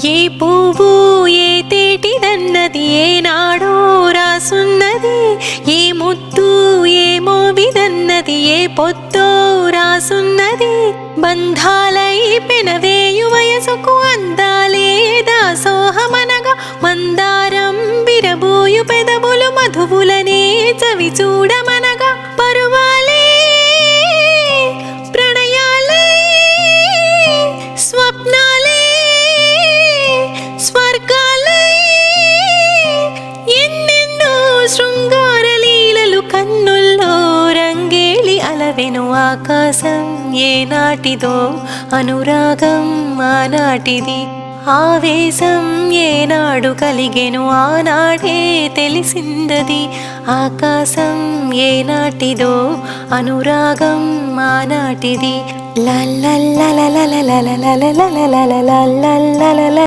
ఏ పువ్వు ఏ తేటిదన్నది ఏనాడో రాసున్నది, ఏ ముత్తు ఏ మోవిదన్నది ఏ పొద్దో రాసున్నది. బంధాలై పెనవేయు వయసుకు అందాలే దాసోహమనగా, మందారం బిరబోయు పెదవులు మధువులనే చవి చూడమనగా. పరువాలే ప్రణయాలే స్వప్నాలే స్వర్గాలై ఎన్నెన్నో శృంగార లీలలు కన్నుల్లో రంగేళి అలవెను. ఆకాశం ఏనాటిదో అనురాగం ఆనాటిది, ఆవేశం ఏనాడు కలిగెను ఆనాడే తెలిసిందది. ఆకాశం ఏనాటిదో అనురాగం ఆనాటిది. ల ల ల ల ల ల ల ల ల ల ల ల ల ల ల ల ల.